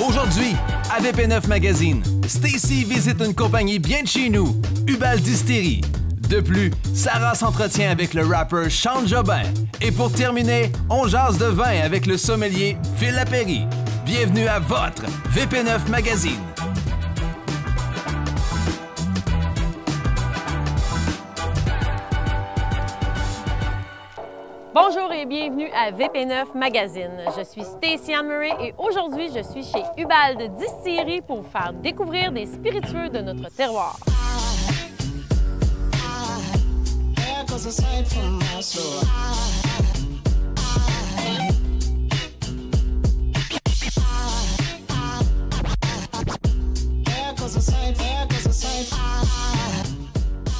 Aujourd'hui, à VP9 Magazine, Stacy visite une compagnie bien de chez nous, Hubal Distillery. De plus, Sarah s'entretient avec le rappeur Sean Jobin. Et pour terminer, on jase de vin avec le sommelier Phil Lapéry. Bienvenue à votre VP9 Magazine. Bonjour et bienvenue à VP9 Magazine. Je suis Stacy Ann Murray et aujourd'hui, je suis chez Hubal Distillery pour vous faire découvrir des spiritueux de notre terroir.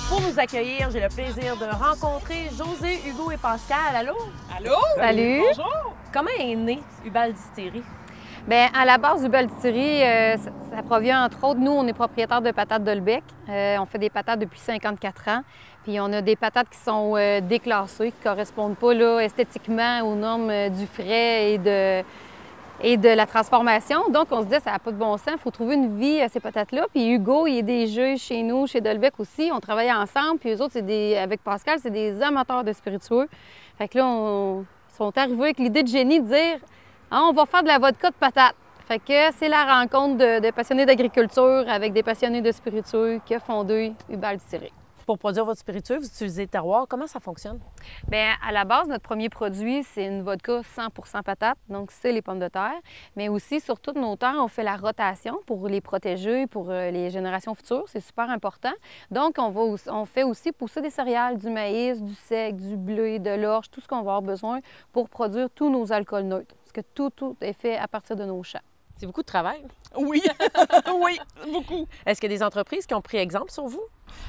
Pour nous accueillir, j'ai le plaisir de rencontrer José, Hugo et Pascal. Allô? Allô? Salut! Bonjour! Comment est né Hubal Distillery? Bien, à la base, Hubal Distillery, ça provient entre autres, nous, on est propriétaire de patates Dolbec. On fait des patates depuis 54 ans. Puis on a des patates qui sont déclassées, qui ne correspondent pas là, esthétiquement aux normes du frais et de la transformation. Donc, on se dit, ça n'a pas de bon sens, il faut trouver une vie à ces patates-là. Puis Hugo, il est déjà chez nous, chez Dolbec aussi. On travaille ensemble. Puis eux autres, avec Pascal, c'est des amateurs de spiritueux. Fait que là, ils sont arrivés avec l'idée de génie de dire, ah, on va faire de la vodka de patate. Fait que c'est la rencontre de passionnés d'agriculture avec des passionnés de spiritueux qui a fondé Hubal Distillery. Pour produire votre spiritueux, vous utilisez le terroir. Comment ça fonctionne? Bien, à la base, notre premier produit, c'est une vodka 100% patate, donc c'est les pommes de terre. Mais aussi, sur toutes nos terres, on fait la rotation pour les protéger, pour les générations futures. C'est super important. Donc, on fait aussi pousser des céréales, du maïs, du sec, du blé, de l'orge, tout ce qu'on va avoir besoin pour produire tous nos alcools neutres. Parce que tout est fait à partir de nos champs. C'est beaucoup de travail. Oui, oui, beaucoup. Est-ce qu'il y a des entreprises qui ont pris exemple sur vous?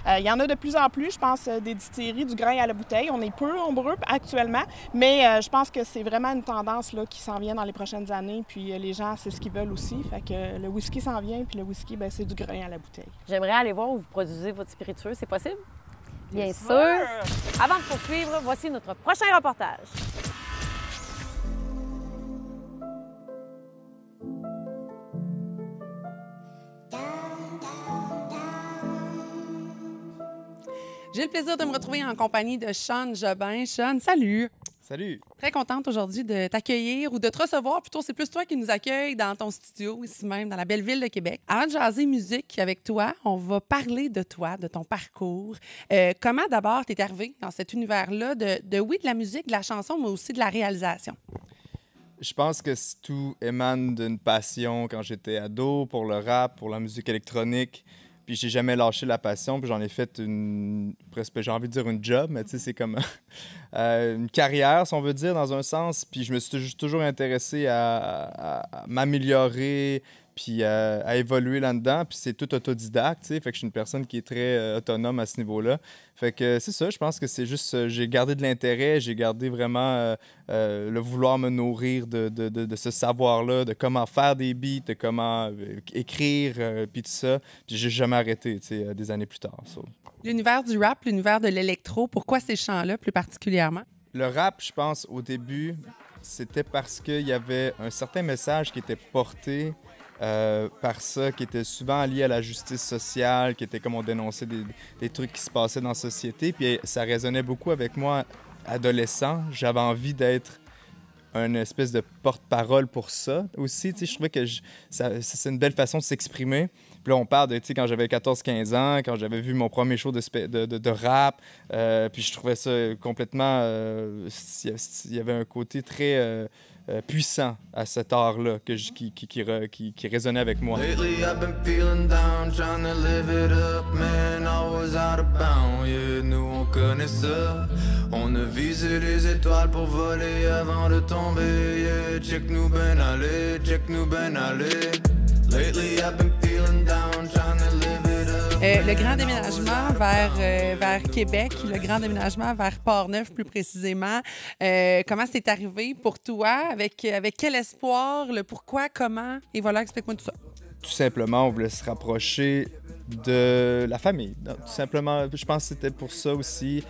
Il y en a de plus en plus, je pense, des distilleries du grain à la bouteille. On est peu nombreux actuellement, mais je pense que c'est vraiment une tendance là, qui s'en vient dans les prochaines années. Puis les gens, c'est ce qu'ils veulent aussi. Fait que le whisky s'en vient, puis le whisky, bien, c'est du grain à la bouteille. J'aimerais aller voir où vous produisez votre spiritueux. C'est possible? Bien sûr! Avant de poursuivre, voici notre prochain reportage. J'ai le plaisir de me retrouver en compagnie de Sean Jobin. Sean, salut! Salut! Très contente aujourd'hui de t'accueillir ou de te recevoir. Plutôt, c'est plus toi qui nous accueille dans ton studio, ici même, dans la belle ville de Québec. Avant de jaser musique avec toi, on va parler de toi, de ton parcours. Comment d'abord t'es arrivé dans cet univers-là de la musique, de la chanson, mais aussi de la réalisation? Je pense que tout émane d'une passion quand j'étais ado pour le rap, pour la musique électronique. Puis j'ai jamais lâché la passion, puis j'en ai fait presque, j'ai envie de dire une job, mais tu sais, c'est comme une carrière, si on veut dire, dans un sens. Puis je me suis toujours intéressé à m'améliorer, puis à évoluer là-dedans. Puis c'est tout autodidacte, tu sais, fait que je suis une personne qui est très autonome à ce niveau-là. Fait que c'est ça, je pense que c'est juste, j'ai gardé de l'intérêt, j'ai gardé vraiment le vouloir me nourrir de ce savoir-là, de comment faire des beats, de comment écrire, puis tout ça. Puis j'ai jamais arrêté, tu sais, des années plus tard. So. L'univers du rap, l'univers de l'électro, pourquoi ces chants-là plus particulièrement? Le rap, je pense, au début, c'était parce qu'il y avait un certain message qui était porté par ça, qui était souvent lié à la justice sociale, qui était comme on dénonçait des trucs qui se passaient dans la société. Puis ça résonnait beaucoup avec moi, adolescent. J'avais envie d'être une espèce de porte-parole pour ça aussi. Tu sais, je trouvais que c'est une belle façon de s'exprimer. Puis là, on parle de, tu sais, quand j'avais 14-15 ans, quand j'avais vu mon premier show de rap, puis je trouvais ça complètement... il y avait un côté très... puissant à cet art-là qui résonnait avec moi. Lately I've been feeling down, trying to live it up, man, I was out of bounds, yeah, nous on connaît ça. On a visé les étoiles pour voler avant de tomber, yeah, check nous ben aller, check nous ben aller. Lately I've been feeling down, trying to live it up. Le grand déménagement vers Québec, le grand déménagement vers Port-Neuf plus précisément, comment c'est arrivé pour toi? Avec quel espoir? Le pourquoi? Comment? Et voilà, explique-moi tout ça. Tout simplement, on voulait se rapprocher de la famille. Donc, tout simplement, je pense que c'était pour ça aussi.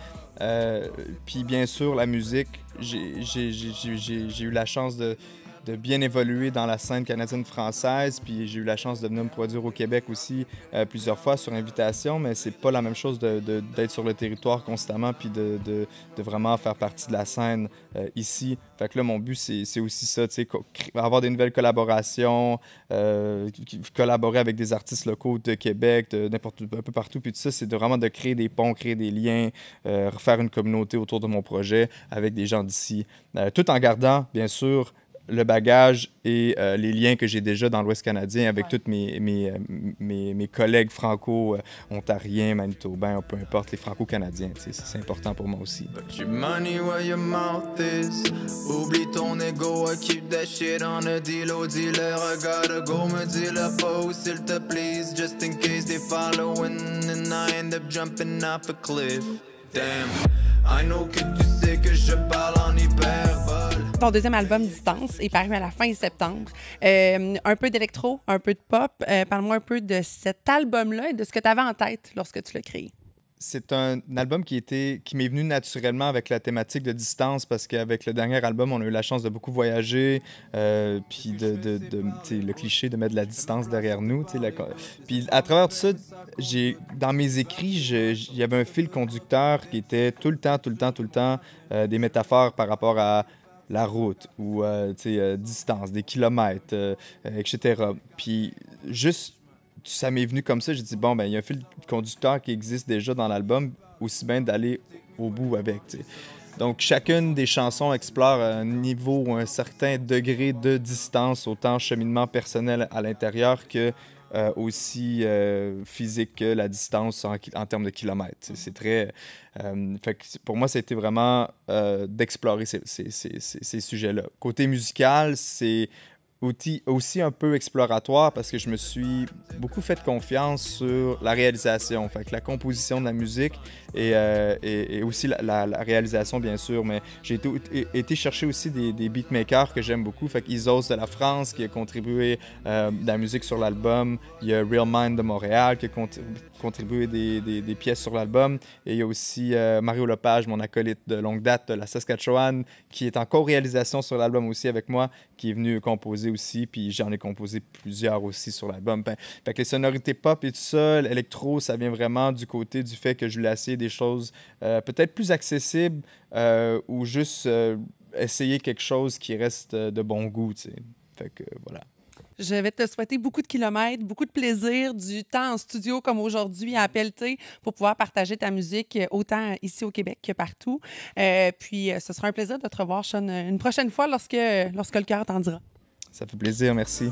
Puis bien sûr, la musique, j'ai eu la chance de bien évoluer dans la scène canadienne-française. Puis j'ai eu la chance de venir me produire au Québec aussi plusieurs fois sur invitation, mais c'est pas la même chose d'être sur le territoire constamment puis de vraiment faire partie de la scène ici. Fait que là, mon but, c'est aussi ça, tu sais, avoir des nouvelles collaborations, collaborer avec des artistes locaux de Québec, un peu partout, puis tout ça, c'est vraiment de créer des ponts, créer des liens, refaire une communauté autour de mon projet avec des gens d'ici, tout en gardant, bien sûr, le bagage et les liens que j'ai déjà dans l'Ouest canadien avec tous mes collègues franco-ontariens, manitobains, peu importe, les franco-canadiens. C'est important pour moi aussi. Oublie ton ego, I keep that shit on a deal-o dealer. I gotta go, me dis la pause, s'il te please, just in case they following and I end up jumping off a cliff. Damn, I know que tu sais que je parle en hyperbole. Ton deuxième album, Distance, est paru à la fin septembre. Un peu d'électro, un peu de pop. Parle-moi un peu de cet album-là et de ce que tu avais en tête lorsque tu l'as créé. C'est un album qui m'est venu naturellement avec la thématique de distance parce qu'avec le dernier album, on a eu la chance de beaucoup voyager, puis le cliché de mettre de la distance derrière nous. Puis à travers tout ça, dans mes écrits, il y avait un fil conducteur qui était tout le temps des métaphores par rapport à la route ou distance, des kilomètres, etc. Puis juste ça m'est venu comme ça, j'ai dit, bon, ben il y a un fil conducteur qui existe déjà dans l'album, aussi bien d'aller au bout avec, t'sais. Donc, chacune des chansons explore un niveau ou un certain degré de distance, autant cheminement personnel à l'intérieur que aussi physique que la distance en termes de kilomètres. C'est très... fait que pour moi, ça a été vraiment d'explorer ces sujets-là. Côté musical, c'est aussi un peu exploratoire parce que je me suis beaucoup fait confiance sur la réalisation, fait que la composition de la musique et aussi la réalisation, bien sûr, mais j'ai été chercher aussi des beatmakers que j'aime beaucoup, fait qu'Isos de la France qui a contribué de la musique sur l'album, il y a Real Mind de Montréal qui a contribué des pièces sur l'album, et il y a aussi Mario Lepage, mon acolyte de longue date de la Saskatchewan, qui est en co-réalisation sur l'album aussi avec moi, qui est venu composer aussi, puis j'en ai composé plusieurs aussi sur l'album. Fait que les sonorités pop et tout ça, l'électro, ça vient vraiment du côté du fait que je voulais essayer des choses peut-être plus accessibles ou juste essayer quelque chose qui reste de bon goût, tu sais. Fait que voilà. Je vais te souhaiter beaucoup de kilomètres, beaucoup de plaisir, du temps en studio comme aujourd'hui à pelleter pour pouvoir partager ta musique autant ici au Québec que partout. Puis ce sera un plaisir de te revoir, Sean, une prochaine fois lorsque le cœur t'en dira. Ça fait plaisir, merci.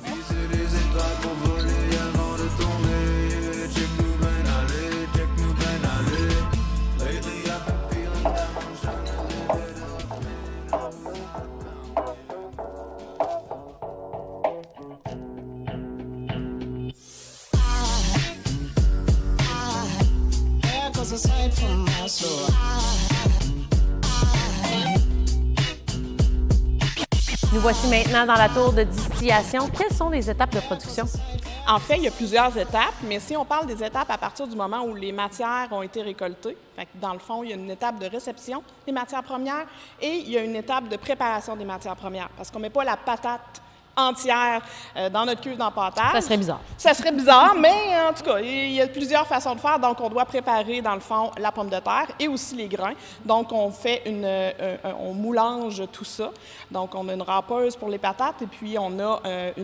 Nous voici maintenant dans la tour de distillation. Quelles sont les étapes de production? En fait, il y a plusieurs étapes, mais si on parle des étapes à partir du moment où les matières ont été récoltées, fait que dans le fond, il y a une étape de réception des matières premières et il y a une étape de préparation des matières premières, parce qu'on ne met pas la patate entière dans notre cuve d'empâtage. Ça serait bizarre. Ça serait bizarre, mais en tout cas, il y a plusieurs façons de faire. Donc, on doit préparer, dans le fond, la pomme de terre et aussi les grains. Donc, on fait on moulange tout ça. Donc, on a une râpeuse pour les patates et puis on a un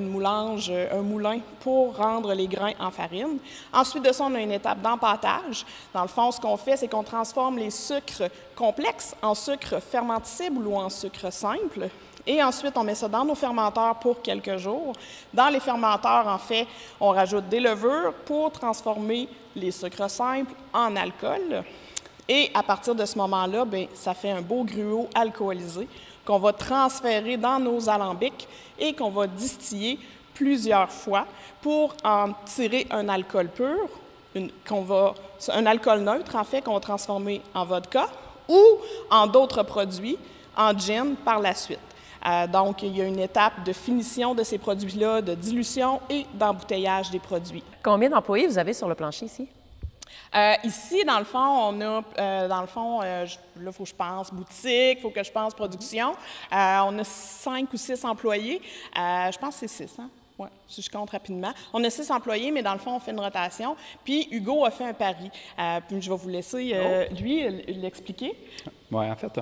moulin pour rendre les grains en farine. Ensuite de ça, on a une étape d'empâtage. Dans le fond, ce qu'on fait, c'est qu'on transforme les sucres complexes en sucre fermentescible ou en sucre simple. Et ensuite, on met ça dans nos fermenteurs pour quelques jours. Dans les fermenteurs, en fait, on rajoute des levures pour transformer les sucres simples en alcool. Et à partir de ce moment-là, bien, ça fait un beau gruau alcoolisé qu'on va transférer dans nos alambics et qu'on va distiller plusieurs fois pour en tirer un alcool pur, un alcool neutre, en fait, qu'on va transformer en vodka ou en d'autres produits, en gin par la suite. Donc, il y a une étape de finition de ces produits-là, de dilution et d'embouteillage des produits. Combien d'employés vous avez sur le plancher ici? Ici, dans le fond, on a, là, il faut que je pense boutique, il faut que je pense production. On a 5 ou 6 employés. Je pense que c'est 6, hein? Oui, si je compte rapidement. On a 6 employés, mais dans le fond, on fait une rotation. Puis Hugo a fait un pari. Puis je vais vous laisser, lui, l'expliquer. Oui, en fait,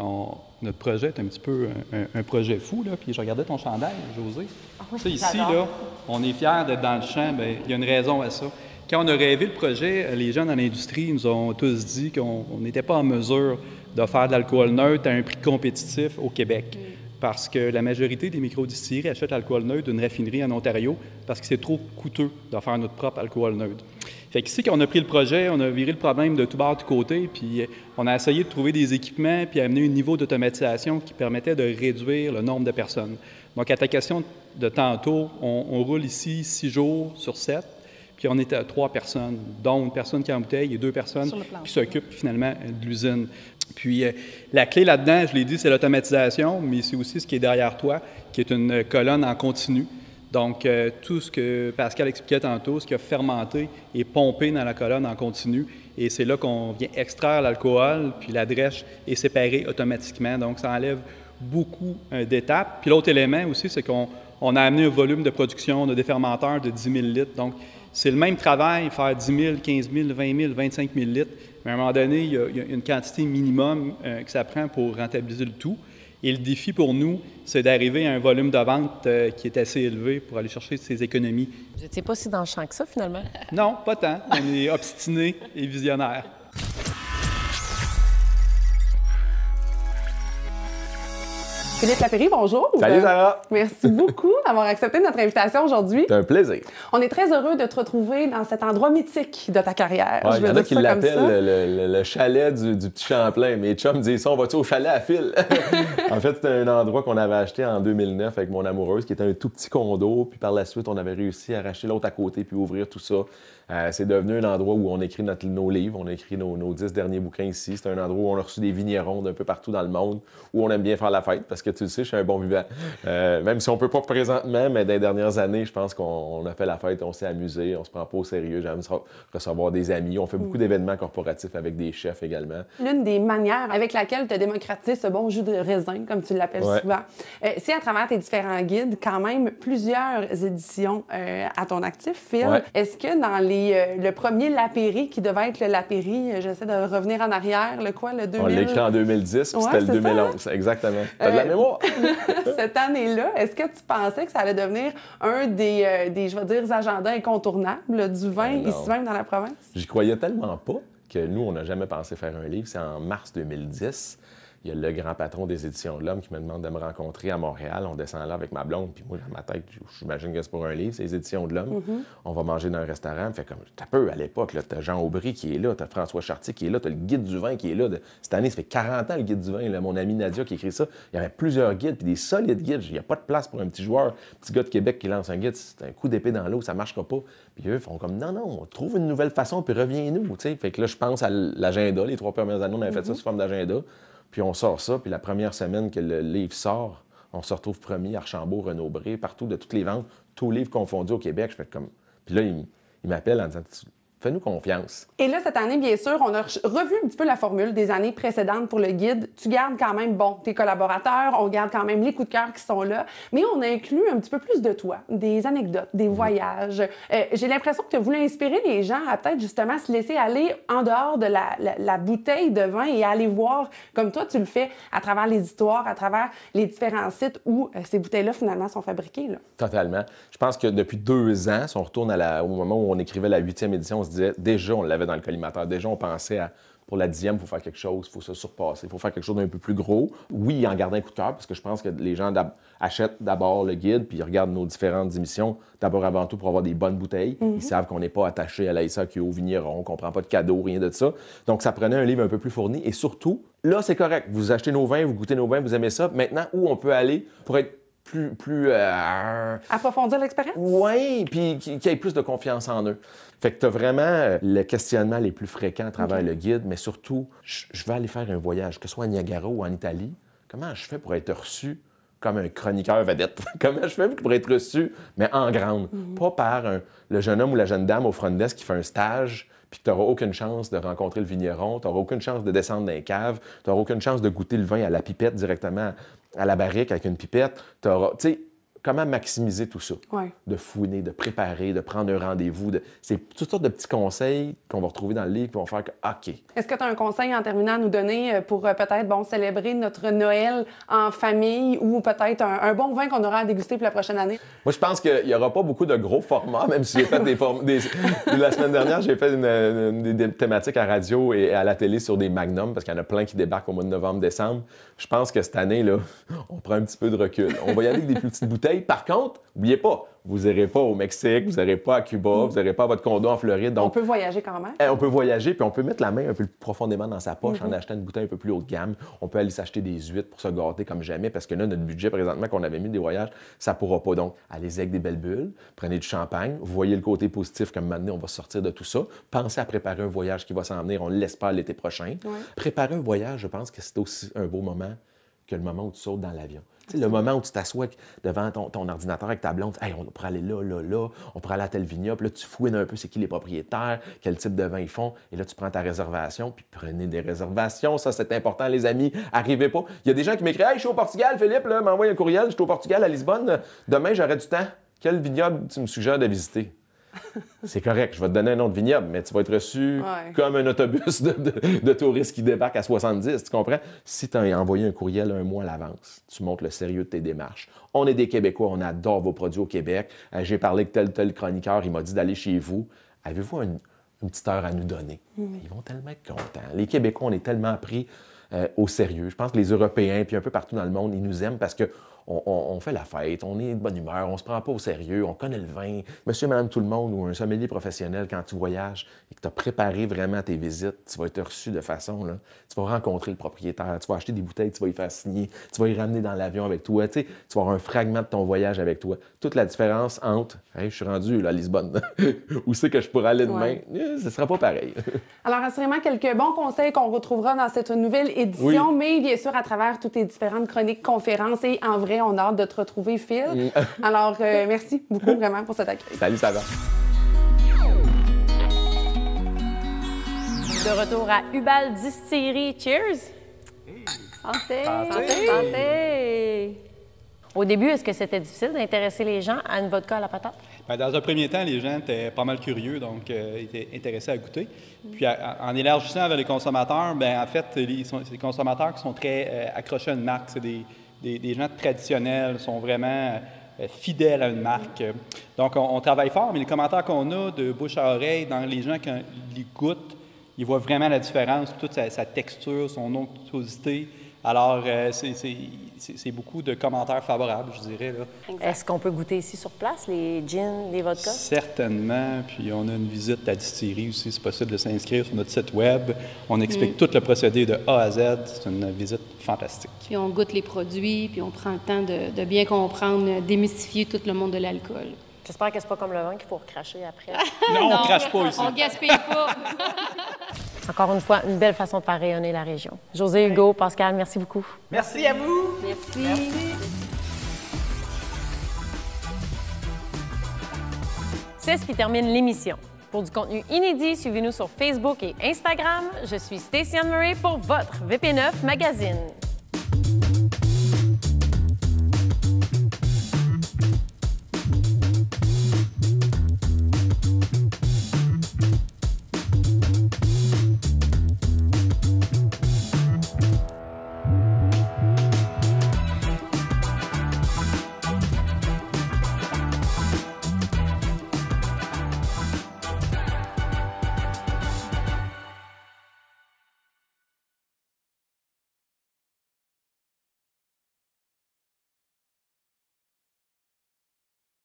notre projet est un petit peu un projet fou, là. Puis je regardais ton chandail, Josée. Tu sais, ici, là, on est fiers d'être dans le champ. Bien, il y a une raison à ça. Quand on a rêvé le projet, les gens dans l'industrie nous ont tous dit qu'on n'était pas en mesure de faire de l'alcool neutre à un prix compétitif au Québec. Parce que la majorité des microdistilleries achètent l'alcool neutre d'une raffinerie en Ontario parce que c'est trop coûteux de faire notre propre alcool neutre. Fait qu'ici, quand on a pris le projet, on a viré le problème de tout bord, de tout côté, puis on a essayé de trouver des équipements puis amener un niveau d'automatisation qui permettait de réduire le nombre de personnes. Donc, à ta question de tantôt, on roule ici 6 jours sur 7, puis on est à 3 personnes, dont une personne qui est en bouteille et 2 personnes qui s'occupent finalement de l'usine. Puis la clé là-dedans, je l'ai dit, c'est l'automatisation, mais c'est aussi ce qui est derrière toi, qui est une colonne en continu. Donc, tout ce que Pascal expliquait tantôt, ce qui a fermenté est pompé dans la colonne en continu. Et c'est là qu'on vient extraire l'alcool, puis la drèche est séparée automatiquement. Donc, ça enlève beaucoup d'étapes. Puis l'autre élément aussi, c'est qu'on a amené un volume de production de défermenteurs de 10 000 litres. Donc, c'est le même travail, faire 10 000, 15 000, 20 000, 25 000 litres. Mais à un moment donné, il y a une quantité minimum que ça prend pour rentabiliser le tout. Et le défi pour nous, c'est d'arriver à un volume de vente qui est assez élevé pour aller chercher ces économies. Vous n'étiez pas si dans le champ que ça, finalement? Non, pas tant. On est obstinés et visionnaires. Philippe Lapéry, bonjour. Salut Sarah. Merci beaucoup d'avoir accepté notre invitation aujourd'hui. C'est un plaisir. On est très heureux de te retrouver dans cet endroit mythique de ta carrière. Ouais, il y en a qui l'appellent le chalet du petit Champlain. Mes chums disent ça, on va-tu au chalet à fil? En fait, c'était un endroit qu'on avait acheté en 2009 avec mon amoureuse, qui était un tout petit condo. Puis par la suite, on avait réussi à racheter l'autre à côté puis ouvrir tout ça. C'est devenu un endroit où on écrit nos livres, on a écrit nos 10 derniers bouquins ici. C'est un endroit où on a reçu des vignerons d'un peu partout dans le monde, où on aime bien faire la fête, parce que tu le sais, je suis un bon vivant. Même si on peut pas présentement, mais dans les dernières années, je pense qu'on a fait la fête, on s'est amusé, on se prend pas au sérieux. J'aime recevoir des amis. On fait beaucoup d'événements corporatifs avec des chefs également. L'une des manières avec laquelle tu as démocratisé ce bon jus de raisin, comme tu l'appelles souvent, c'est à travers tes différents guides, quand même plusieurs éditions à ton actif, Phil. Ouais. Est-ce que dans le premier Lapéry, qui devait être le Lapéry, j'essaie de revenir en arrière, le 2000... On l'a écrit en 2010, puis c'était le 2011, ça? Exactement. T'as de la mémoire! Cette année-là, est-ce que tu pensais que ça allait devenir un des je vais dire, agendas incontournables du vin ici même dans la province? J'y croyais tellement pas que nous, on n'a jamais pensé faire un livre. C'est en mars 2010. Il y a le grand patron des Éditions de l'Homme qui me demande de me rencontrer à Montréal. On descend là avec ma blonde, puis moi, dans ma tête, j'imagine que c'est pour un livre, c'est les Éditions de l'Homme. On va manger dans un restaurant. Fait comme, t'as peu à l'époque, t'as Jean Aubry qui est là, t'as François Chartier qui est là, t'as le guide du vin qui est là. Cette année, ça fait 40 ans le guide du vin. Là, mon ami Nadia qui écrit ça. Il y avait plusieurs guides, puis des solides guides. Il n'y a pas de place pour un petit joueur, petit gars de Québec qui lance un guide. C'est un coup d'épée dans l'eau, ça marchera pas. Puis eux font comme, non, on trouve une nouvelle façon, puis reviens-nous. Fait que là, je pense à l'agenda. Les 3 premières années, on avait fait ça sous forme d'agenda. Puis on sort ça, puis la première semaine que le livre sort, on se retrouve premier à Archambault, Renaud-Bré, partout de toutes les ventes, tous livres confondus au Québec. Je fais comme... Puis là, il m'appelle en disant « Fais-nous confiance. » Et là, cette année, bien sûr, on a revu un petit peu la formule des années précédentes pour le guide. Tu gardes quand même, tes collaborateurs, on garde quand même les coups de cœur qui sont là, mais on a inclus un petit peu plus de toi, des anecdotes, des voyages. J'ai l'impression que tu as voulu inspirer les gens à peut-être justement se laisser aller en dehors de la bouteille de vin et aller voir, comme toi, tu le fais, à travers les histoires, à travers les différents sites où ces bouteilles-là, finalement, sont fabriquées. Là. Totalement. Je pense que depuis 2 ans, si on retourne au moment où on écrivait la 8e édition, on se disait, déjà, on l'avait dans le collimateur. Déjà, on pensait à, pour la 10e, il faut faire quelque chose, il faut se surpasser, il faut faire quelque chose d'un peu plus gros. Oui, en gardant un coup de cœur, parce que je pense que les gens achètent d'abord le guide, puis ils regardent nos différentes émissions, d'abord avant tout pour avoir des bonnes bouteilles. Ils savent qu'on n'est pas attaché à la SAQ, au vigneron, qu'on ne prend pas de cadeaux, rien de ça. Donc, ça prenait un livre un peu plus fourni. Et surtout, là, c'est correct. Vous achetez nos vins, vous goûtez nos vins, vous aimez ça. Maintenant, où on peut aller pour être plus approfondir l'expérience? Oui, puis qu'il y ait plus de confiance en eux. Fait que tu as vraiment les questionnements les plus fréquents à travers le guide, mais surtout, je vais aller faire un voyage, que ce soit à Niagara ou en Italie. Comment je fais pour être reçu comme un chroniqueur vedette? Comment je fais pour être reçu, mais en grande? Pas par le jeune homme ou la jeune dame au front desk qui fait un stage puis tu n'auras aucune chance de rencontrer le vigneron, tu n'auras aucune chance de descendre dans les caves, tu n'auras aucune chance de goûter le vin à la pipette directement à la barrique avec une pipette. Tu sais, comment maximiser tout ça? Ouais. De fouiner, de préparer, de prendre un rendez-vous. C'est toutes sortes de petits conseils qu'on va retrouver dans le livre, puis on va faire que, OK. Est-ce que tu as un conseil en terminant à nous donner pour peut-être célébrer notre Noël en famille ou peut-être un bon vin qu'on aura à déguster pour la prochaine année? Moi, je pense qu'il n'y aura pas beaucoup de gros formats, même si j'ai fait la semaine dernière, j'ai fait des thématiques à radio et à la télé sur des magnums, parce qu'il y en a plein qui débarquent au mois de novembre-décembre. Je pense que cette année, là, on prend un petit peu de recul. On va y aller avec des plus petites bouteilles. Par contre, n'oubliez pas, vous n'irez pas au Mexique, vous n'irez pas à Cuba, vous n'irez pas à votre condo en Floride. Donc, on peut voyager quand même. On peut voyager, puis on peut mettre la main un peu plus profondément dans sa poche en achetant une bouteille un peu plus haut de gamme. On peut aller s'acheter des huîtres pour se gâter comme jamais, parce que là, notre budget présentement qu'on avait mis des voyages, ça ne pourra pas. Donc, allez-y avec des belles bulles, prenez du champagne, vous voyez le côté positif comme maintenant on va sortir de tout ça. Pensez à préparer un voyage qui va s'en venir, on l'espère l'été prochain. Ouais. Préparer un voyage, je pense que c'est aussi un beau moment que le moment où tu sautes dans l'avion. Tu sais, le moment où tu t'assois devant ton ordinateur avec ta blonde, hey, on pourrait aller là, on pourrait aller à tel vignoble, puis là, tu fouines un peu c'est qui les propriétaires, quel type de vin ils font, et là, tu prends ta réservation, puis prenez des réservations, ça, c'est important, les amis, arrivez pas. Il y a des gens qui m'écrivent « Hey, je suis au Portugal, Philippe, là, m'envoie un courriel, je suis au Portugal, à Lisbonne, demain, j'aurai du temps. Quel vignoble tu me suggères de visiter? » C'est correct, je vais te donner un nom de vignoble, mais tu vas être reçu comme un autobus de touristes qui débarquent à 70, tu comprends? Si tu as envoyé un courriel un mois à l'avance, tu montres le sérieux de tes démarches. On est des Québécois, on adore vos produits au Québec. J'ai parlé avec tel chroniqueur, il m'a dit d'aller chez vous. Avez-vous une petite heure à nous donner? Ils vont tellement être contents. Les Québécois, on est tellement pris au sérieux. Je pense que les Européens, puis un peu partout dans le monde, ils nous aiment parce que on fait la fête, on est de bonne humeur, on se prend pas au sérieux, on connaît le vin. Monsieur, madame, tout le monde ou un sommelier professionnel, quand tu voyages et que tu as préparé vraiment tes visites, tu vas être reçu de façon, là, tu vas rencontrer le propriétaire, tu vas acheter des bouteilles, tu vas y faire signer, tu vas y ramener dans l'avion avec toi, tu vas avoir un fragment de ton voyage avec toi. Toute la différence entre « Hey, je suis rendu là, à Lisbonne, où c'est que je pourrais aller demain? » Ce ne sera pas pareil. Alors, assurément, quelques bons conseils qu'on retrouvera dans cette nouvelle édition, mais bien sûr, à travers toutes tes différentes chroniques, conférences et en vrai, on a hâte de te retrouver, Phil. Alors, merci beaucoup vraiment pour cet accueil. Salut, ça va. De retour à Hubal Distillery. Cheers! Santé! Santé! Santé! Au début, est-ce que c'était difficile d'intéresser les gens à une vodka à la patate? Bien, dans un premier temps, les gens étaient pas mal curieux, donc étaient intéressés à goûter. Puis en élargissant vers les consommateurs, bien, en fait, c'est des consommateurs qui sont très accrochés à une marque. C'est des gens traditionnels, sont vraiment fidèles à une marque. Donc, on travaille fort, mais les commentaires qu'on a de bouche à oreille, dans les gens, quand ils goûtent, ils voient vraiment la différence, toute sa texture, son onctuosité. Alors, c'est beaucoup de commentaires favorables, je dirais. Est-ce qu'on peut goûter ici sur place, les gins, les vodkas? Certainement. Puis, on a une visite à la distillerie aussi. C'est possible de s'inscrire sur notre site Web. On explique tout le procédé de A à Z. C'est une visite fantastique. Puis, on goûte les produits, puis on prend le temps de bien comprendre, démystifier tout le monde de l'alcool. J'espère que c'est pas comme le vin qu'il faut recracher après. Non, on crache pas ici. On gaspille pas. Encore une fois, une belle façon de faire rayonner la région. José, Hugo, Pascal, merci beaucoup. Merci à vous. Merci. C'est ce qui termine l'émission. Pour du contenu inédit, suivez-nous sur Facebook et Instagram. Je suis Stacey Anne Murray pour votre VP9 Magazine.